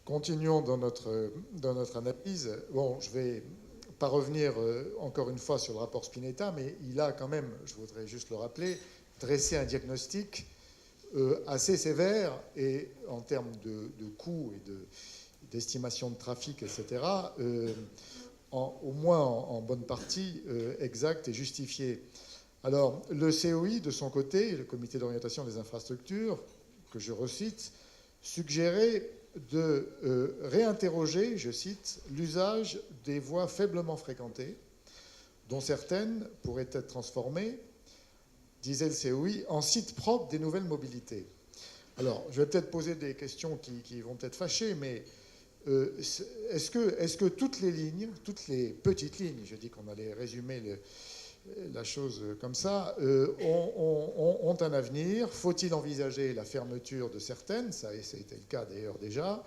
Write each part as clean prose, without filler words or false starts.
Continuons dans notre analyse. Bon, je ne vais pas revenir encore une fois sur le rapport Spinetta, mais il a quand même, je voudrais juste le rappeler, dressé un diagnostic assez sévère et en termes de coûts et d'estimation de trafic, etc., au moins en bonne partie exact et justifié. Alors, le COI, de son côté, le Comité d'orientation des infrastructures, que je recite, suggérait de réinterroger, je cite, l'usage des voies faiblement fréquentées, dont certaines pourraient être transformées, disait le COI, en sites propres des nouvelles mobilités. Alors, je vais peut-être poser des questions qui vont peut-être fâcher, mais est-ce que toutes les lignes, toutes les petites lignes, je dis qu'on allait résumer la chose comme ça, ont un avenir? Faut-il envisager la fermeture de certaines? Ça a été le cas d'ailleurs déjà,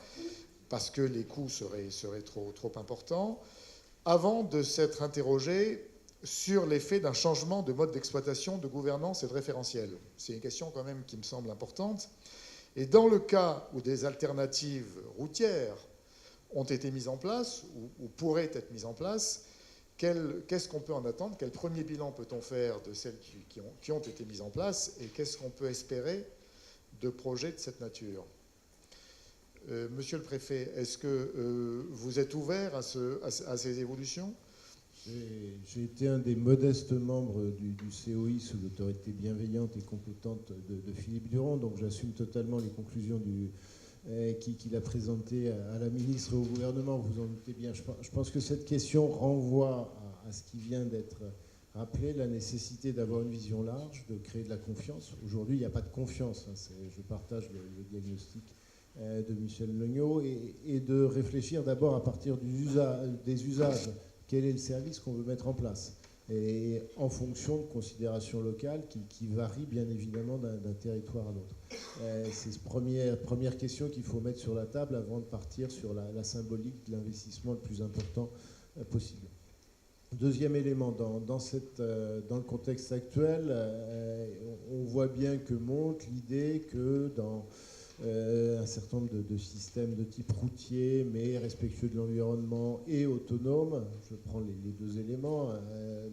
parce que les coûts seraient trop importants, avant de s'être interrogé sur l'effet d'un changement de mode d'exploitation, de gouvernance et de référentiel. C'est une question quand même qui me semble importante. Et dans le cas où des alternatives routières ont été mises en place, ou pourraient être mises en place, qu'est-ce qu'on peut en attendre? Quel premier bilan peut-on faire de celles qui ont été mises en place? Et qu'est-ce qu'on peut espérer de projets de cette nature? Monsieur le préfet, est-ce que vous êtes ouvert à ces évolutions? J'ai été un des modestes membres du COI sous l'autorité bienveillante et compétente de Philippe Duron, donc j'assume totalement les conclusions qu'il a présentées à la ministre et au gouvernement, vous en doutez bien. Je pense que cette question renvoie à ce qui vient d'être rappelé, la nécessité d'avoir une vision large, de créer de la confiance. Aujourd'hui, il n'y a pas de confiance, hein, je partage le diagnostic de Michel Legnaud, et de réfléchir d'abord à partir des usages. Quel est le service qu'on veut mettre en place? Et en fonction de considérations locales qui varient bien évidemment d'un territoire à l'autre. C'est cette première question qu'il faut mettre sur la table avant de partir sur la symbolique de l'investissement le plus important possible. Deuxième élément, dans le contexte actuel, on voit bien que monte l'idée que dans un certain nombre de systèmes de type routier, mais respectueux de l'environnement et autonome. Je prends les deux éléments.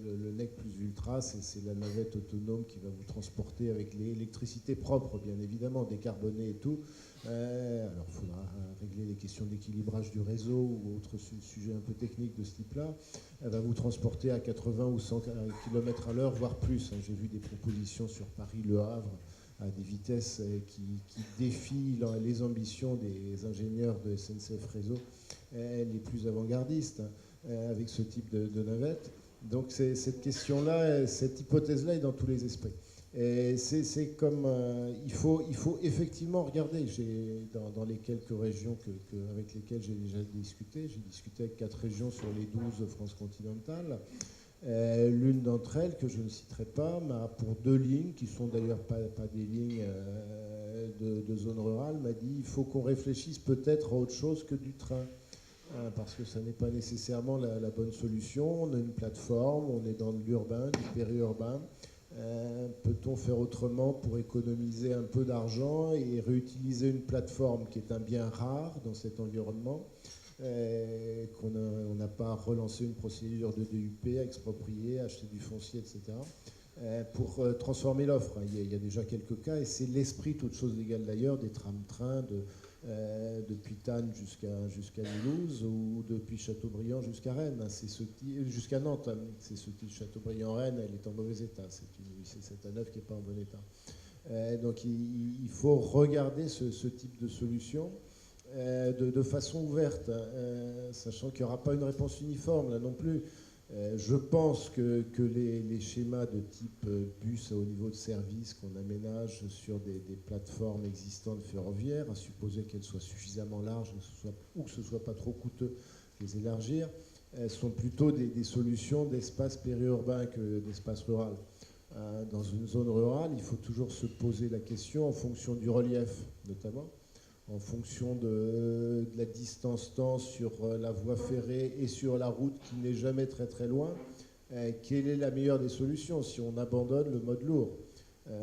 Le NEC plus Ultra, c'est la navette autonome qui va vous transporter avec l'électricité propre, bien évidemment, décarbonée et tout. Alors, il faudra régler les questions d'équilibrage du réseau ou autres sujets un peu techniques de ce type-là. Elle va vous transporter à 80 ou 100 km à l'heure, voire plus. J'ai vu des propositions sur Paris-Le Havre à des vitesses qui défient les ambitions des ingénieurs de SNCF Réseau les plus avant-gardistes avec ce type de navette. Donc cette question-là, cette hypothèse-là est dans tous les esprits. Et c'est comme il faut effectivement regarder. Dans les quelques régions avec lesquelles j'ai déjà discuté, j'ai discuté avec 4 régions sur les 12 de France continentale. L'une d'entre elles, que je ne citerai pas, m'a pour 2 lignes, qui sont d'ailleurs pas des lignes de zone rurale, m'a dit il faut qu'on réfléchisse peut-être à autre chose que du train, parce que ça n'est pas nécessairement la bonne solution. On a une plateforme, on est dans de l'urbain, du périurbain. Peut-on faire autrement pour économiser un peu d'argent et réutiliser une plateforme qui est un bien rare dans cet environnement, qu'on n'a pas relancé une procédure de DUP, exproprier, acheter du foncier, etc., pour transformer l'offre. Il y a déjà quelques cas, et c'est l'esprit, toute chose légale d'ailleurs, des tram-trains depuis Tannes jusqu'à Mulhouse, ou depuis Châteaubriand jusqu'à Rennes, jusqu'à Nantes. C'est ce qui, Châteaubriand-Rennes, elle est en mauvais état. C'est une 879 qui n'est pas en bon état. Donc il faut regarder ce type de solution de façon ouverte, sachant qu'il n'y aura pas une réponse uniforme là non plus. Je pense que les schémas de type bus à haut niveau de service qu'on aménage sur des plateformes existantes ferroviaires, à supposer qu'elles soient suffisamment larges ou que ce ne soit pas trop coûteux de les élargir, sont plutôt des solutions d'espace périurbain que d'espace rural. Dans une zone rurale, il faut toujours se poser la question en fonction du relief, notamment, en fonction de la distance temps sur la voie ferrée et sur la route qui n'est jamais très très loin, quelle est la meilleure des solutions si on abandonne le mode lourd?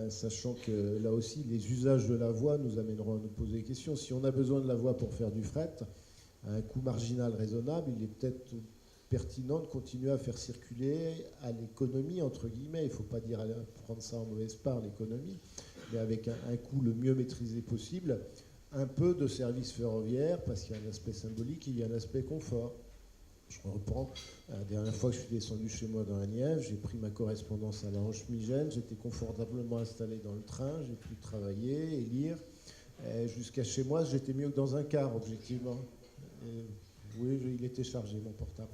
sachant que là aussi, les usages de la voie nous amèneront à nous poser des questions. Si on a besoin de la voie pour faire du fret, à un coût marginal raisonnable, il est peut-être pertinent de continuer à faire circuler à l'économie, entre guillemets, il ne faut pas dire prendre ça en mauvaise part, l'économie, mais avec un coût le mieux maîtrisé possible, un peu de service ferroviaire, parce qu'il y a un aspect symbolique, il y a un aspect confort. Je reprends, la dernière fois que je suis descendu chez moi dans la Nièvre, j'ai pris ma correspondance à La Roche-Migène, j'étais confortablement installé dans le train, j'ai pu travailler et lire. Jusqu'à chez moi, j'étais mieux que dans un car, objectivement. Oui, il était chargé, mon portable.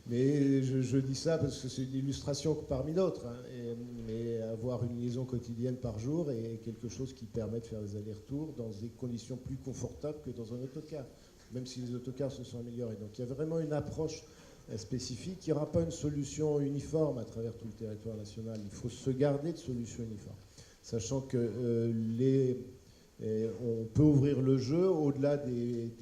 Mais je dis ça parce que c'est une illustration parmi d'autres. Hein. Mais avoir une liaison quotidienne par jour est quelque chose qui permet de faire des allers-retours dans des conditions plus confortables que dans un autocar, même si les autocars se sont améliorés. Donc il y a vraiment une approche spécifique. Il n'y aura pas une solution uniforme à travers tout le territoire national. Il faut se garder de solutions uniformes, sachant que on peut ouvrir le jeu au-delà des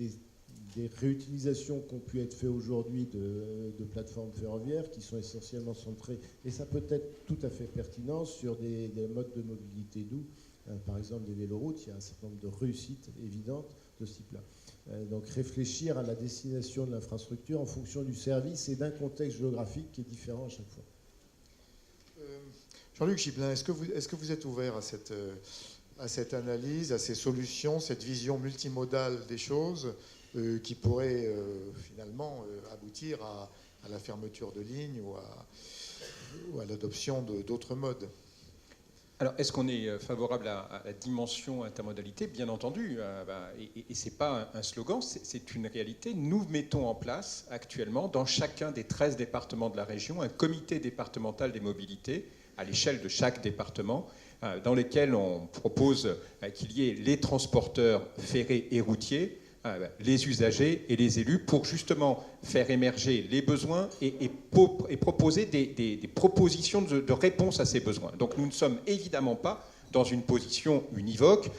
réutilisations qui ont pu être faites aujourd'hui de plateformes ferroviaires qui sont essentiellement centrées, et ça peut être tout à fait pertinent, sur des modes de mobilité doux, par exemple des véloroutes. Il y a un certain nombre de réussites évidentes de ce type-là. Donc réfléchir à la destination de l'infrastructure en fonction du service et d'un contexte géographique qui est différent à chaque fois. Jean-Luc Gibelin, est-ce que vous êtes ouvert à cette analyse, à ces solutions, cette vision multimodale des choses qui pourrait finalement aboutir à la fermeture de lignes ou à l'adoption d'autres modes? Alors, est-ce qu'on est favorable à la dimension intermodalité? Bien entendu, et ce n'est pas un slogan, c'est une réalité. Nous mettons en place actuellement, dans chacun des 13 départements de la région, un comité départemental des mobilités, à l'échelle de chaque département, dans lesquels on propose qu'il y ait les transporteurs ferrés et routiers, les usagers et les élus, pour justement faire émerger les besoins et proposer des propositions de réponse à ces besoins. Donc nous ne sommes évidemment pas dans une position univoque,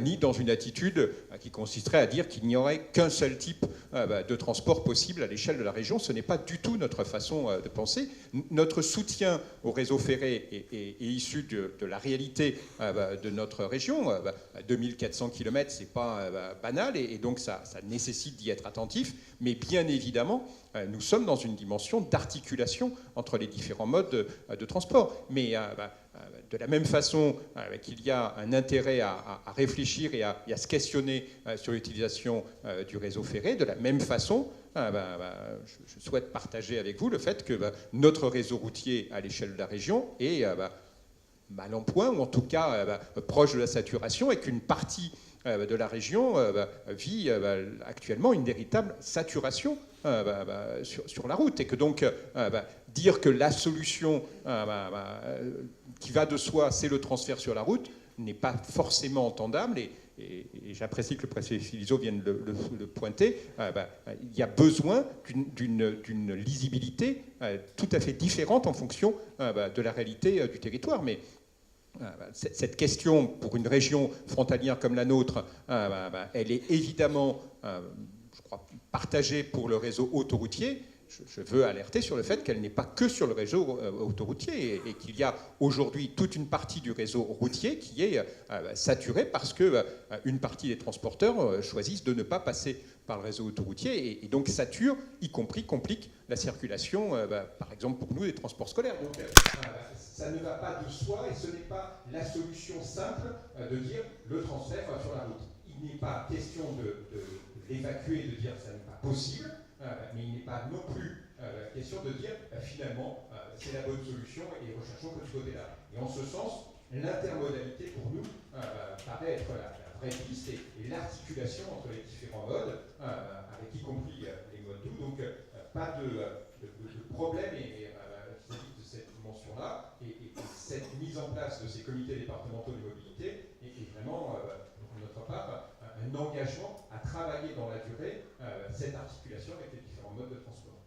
ni dans une attitude qui consisterait à dire qu'il n'y aurait qu'un seul type de transport possible à l'échelle de la région. Ce n'est pas du tout notre façon de penser. Notre soutien au réseau ferré est issu de la réalité de notre région. 2400 km, ce n'est pas banal, et donc ça nécessite d'y être attentif. Mais bien évidemment, nous sommes dans une dimension d'articulation entre les différents modes de transport. Mais de la même façon qu'il y a un intérêt à réfléchir et à se questionner sur l'utilisation du réseau ferré, de la même façon, je souhaite partager avec vous le fait que notre réseau routier à l'échelle de la région est mal en point, ou en tout cas proche de la saturation, et qu'une partie de la région vit actuellement une véritable saturation sur la route, et que donc dire que la solution qui va de soi, c'est le transfert sur la route, n'est pas forcément entendable, et j'apprécie que le préfet Philizot vienne le pointer. Il y a besoin d'une lisibilité tout à fait différente en fonction de la réalité du territoire. Mais cette question, pour une région frontalière comme la nôtre, elle est évidemment, je crois, partagée pour le réseau autoroutier. Je veux alerter sur le fait qu'elle n'est pas que sur le réseau autoroutier, et qu'il y a aujourd'hui toute une partie du réseau routier qui est saturée parce qu'une partie des transporteurs choisissent de ne pas passer par le réseau autoroutier, et donc sature, y compris complique la circulation, par exemple pour nous, des transports scolaires. Donc ça ne va pas de soi, et ce n'est pas la solution simple de dire le transfert sur la route. Il n'est pas question de l'évacuer, de dire ça n'est pas possible. Mais il n'est pas non plus question de dire finalement c'est la bonne solution et recherchons que ce côté-là. Et en ce sens, l'intermodalité pour nous paraît être la vraie piste, et l'articulation entre les différents modes, avec y compris les modes doux. Donc pas de problème vis-à-vis de cette dimension-là, et cette mise en place de ces comités départementaux de mobilité est vraiment, pour notre part, un engagement à travailler dans la durée cette articulation avec les différents modes de transport.